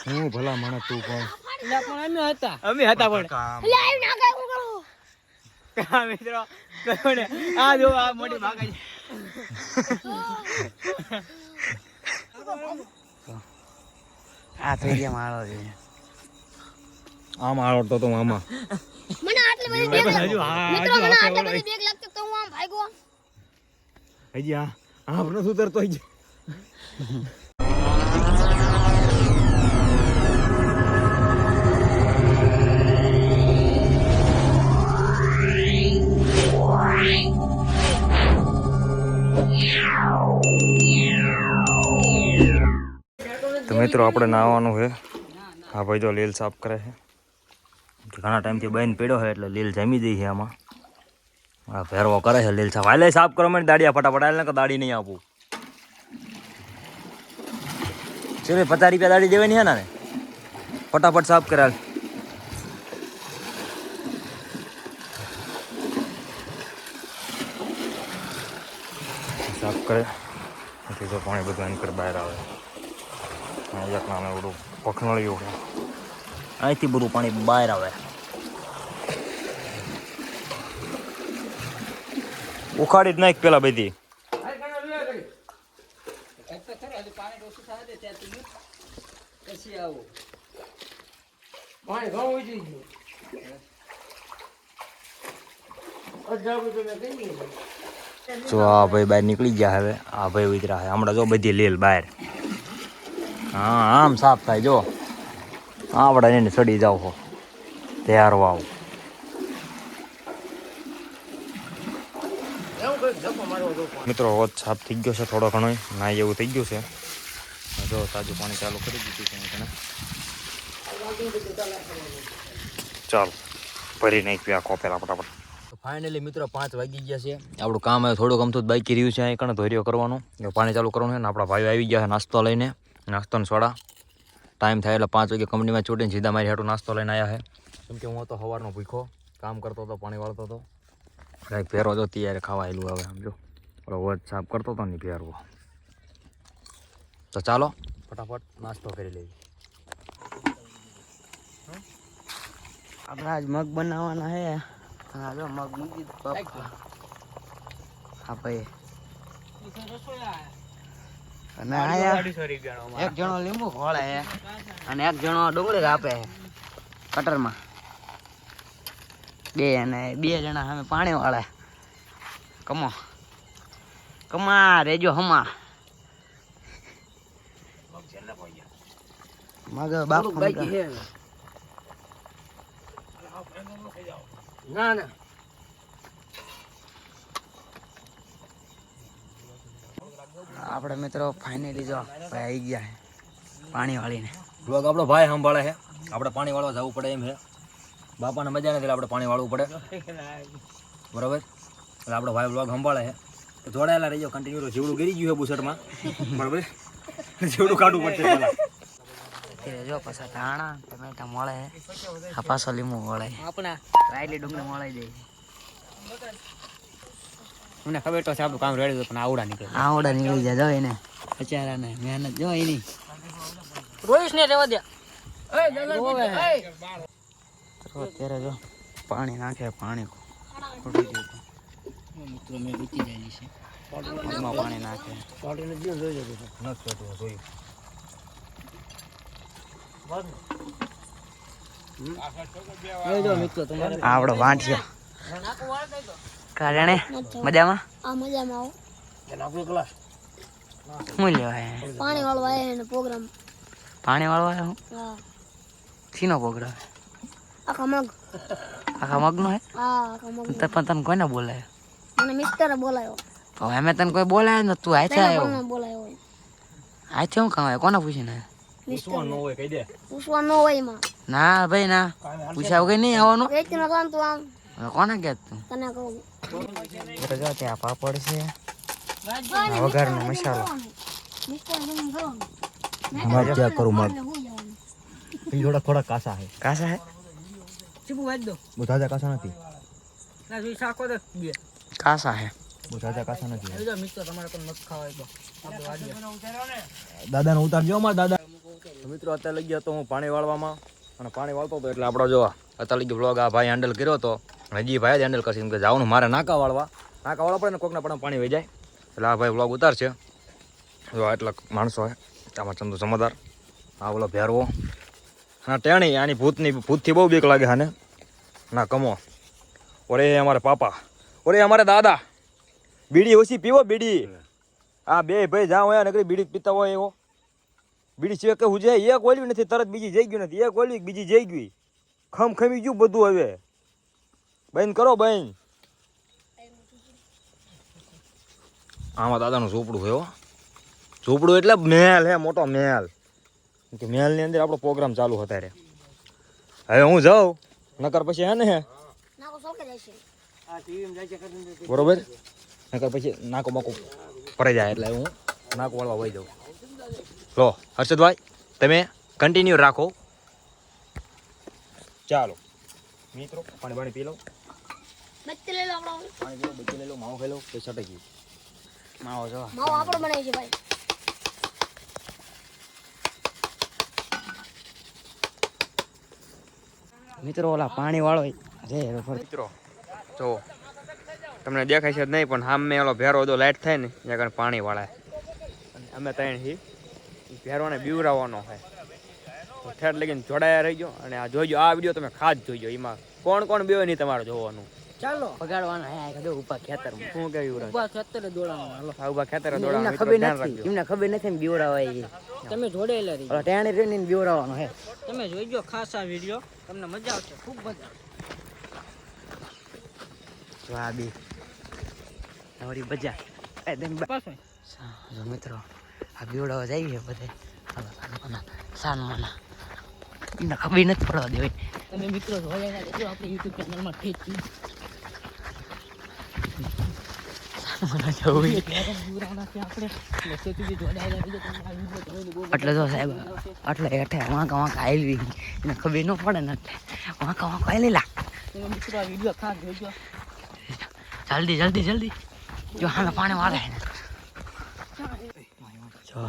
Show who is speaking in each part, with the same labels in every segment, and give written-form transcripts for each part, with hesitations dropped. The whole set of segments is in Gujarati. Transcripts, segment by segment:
Speaker 1: હું ભલા માણસ તું કોણ?
Speaker 2: અમે હતા પણ મિત્રો આ જો આ મોટી ભાગા આ થઈ ગયા મારો છે
Speaker 1: આમ આવડતો તો મામા
Speaker 3: મને આટલી બધી બેગ લાગતો મિત્રો મને આટલી બધી બેગ લાગતો તો હું આમ ભાગ્યો
Speaker 1: હજી આ આપણો સુતરતો હજી તો મિત્રો આપણે નાવાનું છે. હા ભાઈ જો લીલ સાફ કરે છે. ઘણા ટાઈમથી બહેન પીડ્યો છે એટલે લીલ જમી દઈ છે આમાં. હા ફેરવો કરે છે લીલ સાફ. હાલે સાફ કરવા માટે દાડિયા ફટાફટ હાલ ને કે દાડી નહીં આપું. ચલો 50 રૂપિયા દાડી દેવાની છે ને ફટાફટ સાફ કરે હાલ. સાફ કરે એટલે તો પાણી બધું એની પર બહાર આવે. એક નાનું બધું પખનળિયું છે અહીંથી બધું પાણી બહાર આવે. ઉખાડી જ નાખ પેલા બધી. જો આ ભાઈ બહાર નીકળી ગયા હવે. આ ભાઈ ઉતરા છે હમણાં જો બધી લીલ બહાર. હા આમ સાફ થાય જો. આવડે એને સડી જાવ હો તૈયાર વાવ. મિત્રો હોત સાફ થઈ ગયો છે થોડો ઘણો ના એવું થઈ ગયું છે. જો તાજું પાણી ચાલુ કરી દીધું છે. ચાલો ભરી નાખી આ કોપેલા ફટાફટ. ફાઇનલી મિત્રો 5 વાગી ગયા છે. આપણું કામ હવે થોડુંક અમથું બાકી રહ્યું છે. અહીં કણ ધોર્યો કરવાનું પાણી ચાલુ કરવાનું છે ને આપણા ભાઈઓ આવી ગયા છે નાસ્તો લઈને. નાસ્તો ને સોડા ટાઈમ થાય એટલે 5 વાગે કંપનીમાં છૂટીને સીધા મારી હાટું નાસ્તો લઈને આવ્યા છે. કેમ કે હું તો સવારનો ભૂખો કામ કરતો હતો પાણી વાળતો હતો. કાંઈક ફેરવો જો ત્યારે ખાવા આવેલું હવે સમજો વધ સાફ કરતો હતો ને ફેરવો. તો ચાલો ફટાફટ નાસ્તો કરી લઈએ.
Speaker 2: આપણે આજ મગ બનાવવાના છે. હા જો મગ મૂકી દો. હા ભાઈ અને આયા એક જણો લીંબુ ખોળે છે અને એક જણો ડુંગળી કાપે છે કટરમાં. બે જણા સામે પાણી વાળે. કમા રેજો હમા મગ બાપુ ના ના આપણે મિત્રો ફાઇનલી જો ભાઈ આવી ગયા છે પાણી વાળીને.
Speaker 1: લોક આપણો ભાઈ સંભાળે છે. આપણે પાણી વાળવા જવું પડે એમ છે. બાપાને મજા નથી એટલે આપણે પાણી વાળવું પડે બરાબર. એટલે આપણો ભાઈ બ્લોગ સંભાળે છે તો જોડાયેલા રહીજો કન્ટિન્યુ. જીવડું ગીરી ગયું છે બુસટમાં બરાબર. જીવડું કાઢવું પડશે પહેલાં.
Speaker 2: જો પાછા ધાણા ટમેટા મળે. આ પાછો લીંબુ મળે. આપણા રાયલી ડુંગળી મળી જાય. મને ખબર તો છે આપણું કામ રેડી પણ આવડા નીકળી જાય. જો એને બચારાને મહેનત જો એની. રોઈશ ને રહેવા દે. અત્યારે જો પાણી નાખે. પાણી મિત્રો મેં વીતી જાય છે. પાણી નાખે. આવડો વાંઠિયા કારણે મજામાં શું લેવાય
Speaker 3: પાણી વાળવા આયા પ્રોગ્રામ.
Speaker 2: પાણી વાળવા આવ્યો શીનો પ્રોગ્રામ? આખા મગનો હે? પણ તને કોને બોલાયો?
Speaker 3: મને મિસ્ટરે બોલાયો.
Speaker 2: હવે અમે તને કોઈ બોલાયો ને તું આછા આવ્યો?
Speaker 3: બોલાયો હોય
Speaker 2: આછા હું કામ આવ્યો? કોને પૂછીને આવ્યો?
Speaker 1: પૂછવા ન હોય કહી દે.
Speaker 3: પૂછવા ન હોય એમાં.
Speaker 2: ના ભાઈ ના પૂછ્યા વગર નહીં આવવાનું.
Speaker 3: વેચના કામ તું આમ
Speaker 2: કોને કે તું?
Speaker 3: તને કહું.
Speaker 2: જો ત્યાં પાપડ છે વઘારનો મસાલો.
Speaker 1: મગ ચેક કરું મગ. એ થોડા કાસા હે.
Speaker 2: કાસા હે ચીપુ વાજ દો.
Speaker 1: બહુ જાજા કાસા નથી.
Speaker 2: ના જોઈ શાકો દે બે કાસા હે.
Speaker 1: બહુ જાજા કાસા નથી.
Speaker 2: જો મિત્રો તમારે કોઈ મત ખાવા તો આપણે વાડીએ.
Speaker 1: દાદાને ઉતારજો અમારા દાદા. મિત્રો અત્યારે લઈ ગયો તો હું પાણી વાળવામાં અને પાણી વાળતો હતો એટલે આપણો જો અત્યારે લઈ ગયો વ્લોગ આ ભાઈ હેન્ડલ કર્યો હતો. હજી ભાઈ જ હેન્ડલ કરશે કેમ કે જવાનું મારે નાકા વાળવા પડે ને કોકના પણ પાણી વહી જાય એટલે આ ભાઈ વ્લોગ ઉતારશે. જો એટલા માણસો હે આમાં ચંદુ સમજદાર આ ઓલો ભેરવો ના ટેણી આની ભૂતથી બહુ બીક લાગે હાને ના કમો. ઓરે અમારે પાપા ઓરે અમારે દાદા બીડી ઓછી પીવો બીડી. આ બે ભાઈ જાઓ અહીંયા નકરી બીડી પીતા હોય એવો બીડી સિવાય કહું જાય એક ઓલવી નથી તરત બીજી જઈ ગયું નથી એક ઓલવી બીજી જઈ ગઈ ખમી ગયું બધું. હવે બંધ કરો બંધ. આમાં દાદાનું ઝૂંપડું હોય ઝૂંપડું એટલે મહેલ હે મોટો મહેલ કે મહેલની અંદર આપણો પ્રોગ્રામ ચાલુ અત્યારે. હવે હું જાઉં નકર પછી હે ને
Speaker 3: નાકો સોકે જશે
Speaker 2: આ ટીવી માં જાય છે
Speaker 1: બરોબર નકર પછી નાકો બાકો પડી જાય એટલે હું નાકો વાળવા વહી જાઉં. લો હર્ષદભાઈ તમે કન્ટિન્યુ રાખો. ચાલો મિત્રો પાણી પી લો.
Speaker 3: બત્તી લઈ લો આપણો
Speaker 1: પાણી પી લો બચ્ચી લઈ લો માવો ખાઈ લો પછી સટકી
Speaker 2: માવો જો
Speaker 3: માવો આપણો બનાવી છે ભાઈ.
Speaker 2: મિત્રો ઓલા પાણી વાળો રે
Speaker 4: મિત્રો જો તમને દેખાય છે જ નહીં પણ સામે ઓલો ભેરો જો લાઈટ થાય ને ત્યાં આગળ પાણી વાળાય અને અમે ત્યાં હી ભેરોને બીવરાવવાનો છે તો ઠેર લગીને જોડાયા રહી ગયો. અને આ જોઈજો આ વિડીયો તમે ખાસ જોઈજો એમાં કોણ બેવે નહીં તમારે જોવાનું.
Speaker 2: ચાલો બગાડવાના હે કદો ઉપર ખેતર માં
Speaker 4: શું કે યુવરાજ
Speaker 2: ઉપર ખેતર દોડાવવાનો હાલો
Speaker 4: આ ઉભા ખેતરે
Speaker 2: એમને
Speaker 4: દોડાવવાનું
Speaker 2: ખબર
Speaker 4: ધ્યાન
Speaker 2: નથી
Speaker 4: રાખજો.
Speaker 2: એમને ખબર નથી ને બીવરાવાય છે તમે જોડેલા રહી ઓલા ટેણી રેને બીવરાવવાનો હે તમે જોઈજો ખાસ આ વિડિયો તમને મજા આવશે ખૂબ મજા સ્વાદી નવરી બજા એ દેમ પાછો જો મિત્રો આ બીવડાવા જાય છે બધે હાલો સાનમાના એમને ખબર નથી પડવા દેવાય તમે મિત્રો જોયા દેજો આપણે YouTube ચેનલમાં ઠીક એટલે જો સાહેબ એટલે હેઠે વાંકા આવેલી એને ખબર ન પડે ને એટલે વાંકા આવેલી લા જલ્દી જો હા પાણી વાળે જો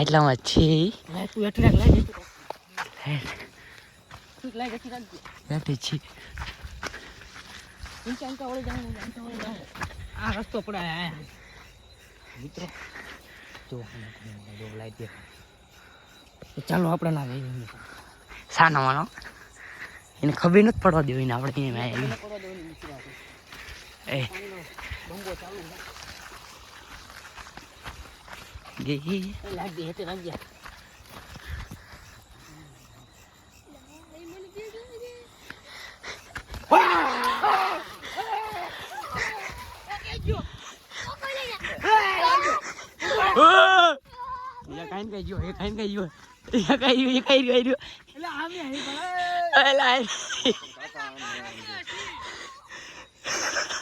Speaker 2: એટલામાં છે આ રસ્તો પડે મિત્રો જો લાઈટ દેખાય ચાલો આપણે ના જઈએ સાનો માનો એને ખબર નથી પડવા દેવી ને આપણે એ ગઈ લાગી હેતે લાગ્યા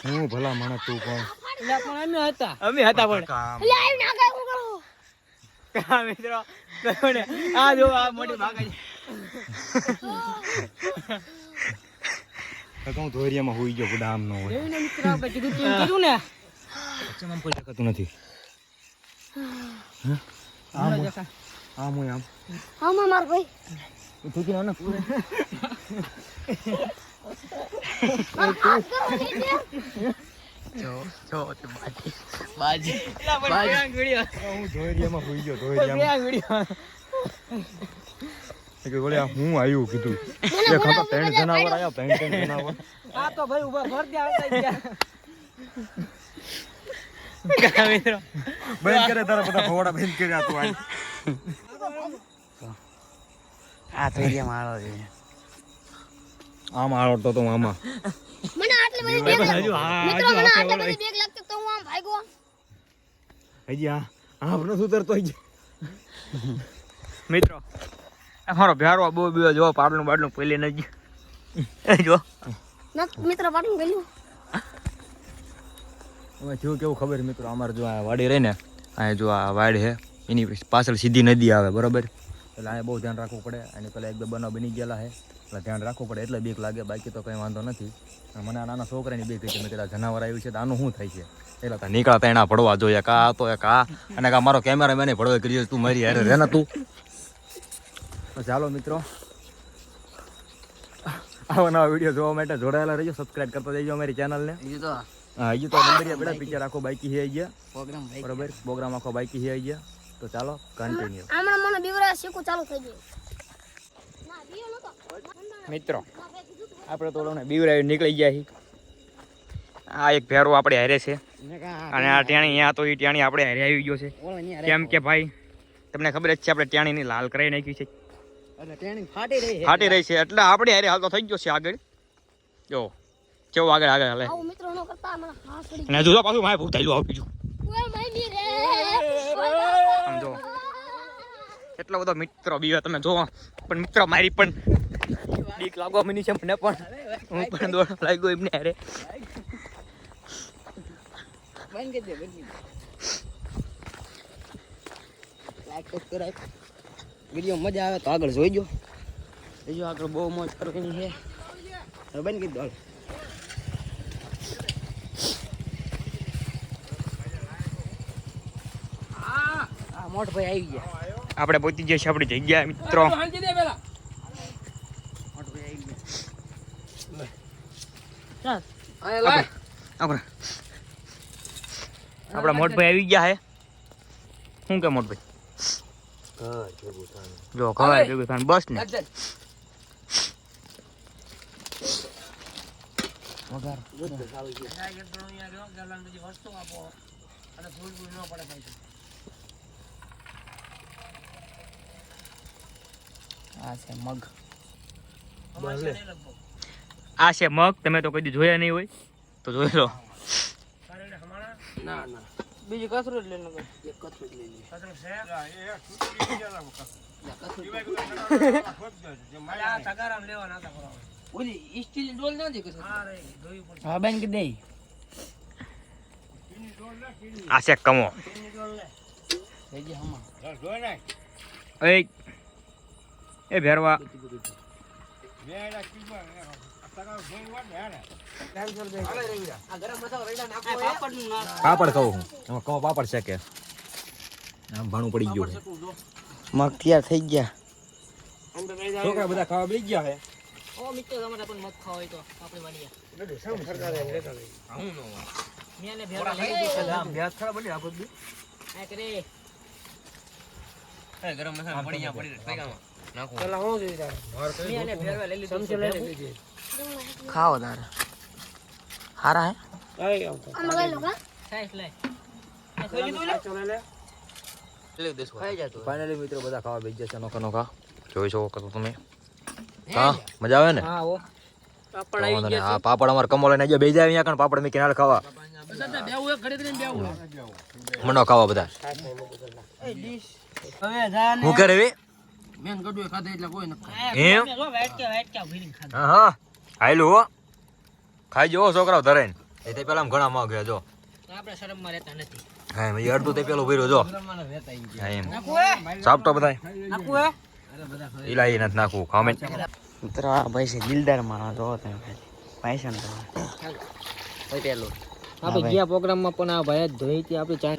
Speaker 1: હું ભલા માણસ તું કોણ
Speaker 2: અમે હતા પણ
Speaker 3: એટલે આવી ના કાય હું કરું
Speaker 2: મિત્રો આ જો આ મોટી ભાગા
Speaker 1: હું ધોરિયામાં હોઈ ગયો બધા આમ ન હોય
Speaker 2: મિત્ર આપણે કીધું ને
Speaker 1: આમ કોઈ દેખાતું નથી. આમ હોય આમ
Speaker 3: હા માર ભાઈ
Speaker 1: તું કે ના
Speaker 2: જો બાજી
Speaker 1: હું ધોરિયામાં હોઈ ગયો ધોરિયામાં કે ગોળ્યા હું આવ્યું કીધું એક હતા 3 જનાવર આયા 3 જનાવર
Speaker 2: આ તો ભાઈ ઉભા ઘર દે આવતા ગયા મિત્રો
Speaker 1: બંધ કરે તારા બધા ભોળા બંધ કર્યા તું આઈ
Speaker 2: આ તો એરિયા માળો છે
Speaker 1: આમ આળતો તો આમાં
Speaker 3: મને આટલી બધી બેગ લાગતી મિત્રો મને આટલી બધી બેગ લાગતી તો હું આમ ભાગ્યો
Speaker 1: હજી આ આપણો સુતરતો હજી
Speaker 4: મિત્રો અમારો ભેરો બહુ બીજો જો પાડલું બાડલું પેલી નજી જો
Speaker 3: મિત્ર પાટું ગયું
Speaker 1: હવે જો કેવું ખબર મિત્રો અમારે જો આ વાડી રહી ને આ જો આ વાડ છે એની પાછળ સીધી નદી આવે બરોબર એટલે અહીંયા બહુ ધ્યાન રાખવું પડે. અને પેલા 1-2 બનાવ બની ગયેલા છે એટલે ધ્યાન રાખવું પડે એટલે બીક લાગે, બાકી તો કંઈ વાંધો નથી. અને મને આ નાના છોકરાની બીક હતી, મેં કીધા જનાવર આવ્યું છે તો આનું શું થાય છે. એટલે ત્યાં નીકળતા એના પડવા જોઈએ કા તો કા, અને કા મારો કેમેરામેન પડવે કરી તું મારી હારે રહે ને તું. તો ચાલો મિત્રો, આવા નવા વિડીયો જોવા માટે જોડાયેલા રહેજો, સબસ્ક્રાઇબ કરતા જઈજો અમારી ચેનલને. હા, હજી તો નંબરિયા બેડા પિક્ચર આખો બાકી છે ગયા બરોબર, પ્રોગ્રામ આખો બાકી છે ગયા. તો ચાલો કન્ટિન્યુ.
Speaker 3: હમણાં મને બીવરા શીખવું ચાલુ થઈ ગયું. ના બીયો નતો.
Speaker 4: મિત્રો આપણે તો ઓલોને બીવરાવી નીકળી ગયા છીએ. આ એક ભેરો આપણે હારે છે અને આ ટાણી અહીંયા તો એ ટાણી આપણે હારે આવી ગયો છે. કેમ કે ભાઈ તમને ખબર જ છે આપણે ટાણીની લાલ કરાવી નાખી છે, ફાટી રહી છે એટલે આપણે હારે હાલ તો થઈ ગયો છે આગળ. જો કેવું આગળ આગળ હાલે.
Speaker 3: આવું મિત્રો નો કરતા મને હાથ પડી
Speaker 4: અને હજુ તો પાછું મારે ભૂખ થયેલું આવું બીજું.
Speaker 3: ઓય મારી રે.
Speaker 4: સમજો એટલો બધો મિત્રો બીવે તમે જોવો, પણ મિત્રો મારી પણ બીક લાગવા મની છે મને, પણ હું પણ દોડ લાગ્યો એમને હારે.
Speaker 2: વિડીયો મજા આવે તો આગળ જોઈજો. બીજું આગળ બહુ મોજ કરવાની છે. બંધ કરી દો. મોટ ભાઈ આવી ગયા.
Speaker 4: આપણે પહોંચી ગયા છે આપણી જગ્યા મિત્રો. આપણા મોટભાઈ આવી ગયા હે. શું કે મોટભાઈ? જો ખવાય ભેગું થાય બસ ને. આ છે મગ. તમે તો કદી જોયા નહીં હોય તો જોઈ લો.
Speaker 2: બીજું કસરું જ લઈને હા બેન કે દે.
Speaker 4: આ છે કમો. એ ભેરવા
Speaker 1: પાપડ કહું હું એમાં કહો પાપડ છે કે આમ ભાણું પડી ગયું છે.
Speaker 2: મગ તૈયાર થઈ ગયા.
Speaker 1: છોકરા બધા ખાવા બેસી ગયા છે.
Speaker 2: ઓ મિત્રો તમારે પણ મગ ખાવા હોય તો આપણે વાડીએ મેને ભેરવા લઈ દીધું.
Speaker 1: આમ ભેસ ખરા બની આપો દી.
Speaker 2: આ કરે
Speaker 1: એ ગરમ મસાલા પડી ગયા પડી પૈગામાં નાખો.
Speaker 2: પેલા હું જોઈ તારે મેને ભેરવા લઈ લીધું. સમજો લઈ લીધું. ખાઓ તારે હારા હે.
Speaker 3: આમાં લઈ લો કા.
Speaker 2: સાઈઝ લઈ. આ ખોલી દો લે.
Speaker 1: ફાઇનલી મિત્રો બધા ખાવા બેસી ગયા છે નોખા નોખા. જોઈ શકો તો તમે. હા મજા આવે ને.
Speaker 2: હા ઓ પાપડ
Speaker 1: આવી ગયા. હા પાપડ અમાર કમો લઈને જો બેસી જાય અહીંયા કણ પાપડ મે કિનારે ખાવા.
Speaker 2: બેવું એક ઘડી કરીને બેવું.
Speaker 1: મનો ખાવા બધા.
Speaker 2: એ ડીશ હવે જા ને
Speaker 1: હું કરે વે
Speaker 2: મેન ગડુએ ખાધે એટલે કોઈ ન ખાય.
Speaker 1: એમ
Speaker 2: જો વાટક્યા ભરીને ખાધા.
Speaker 1: હા હા હાઈલો હો ખાઈ જો છોકરાઓ ધરાઈને. એ તે પેલા ઘણા મગ હે જો.
Speaker 2: આપણે શરમમાં રહેતા નથી.
Speaker 1: હા મે અડધું તે પેલો ભર્યો જો. હા એમ
Speaker 2: નાખું હે
Speaker 1: સાપટો બધાય
Speaker 2: નાખું હે
Speaker 1: ઈલાઈ નથી નાખવું ખામે.
Speaker 2: મિત્રો આ ભાઈ છે દિલદાર માણસ જો તમે પૈસા ને હોય પેલું આપણે ગયા પ્રોગ્રામમાં પણ આ ભાઈ જ ધોઈ હતી આપણે ચા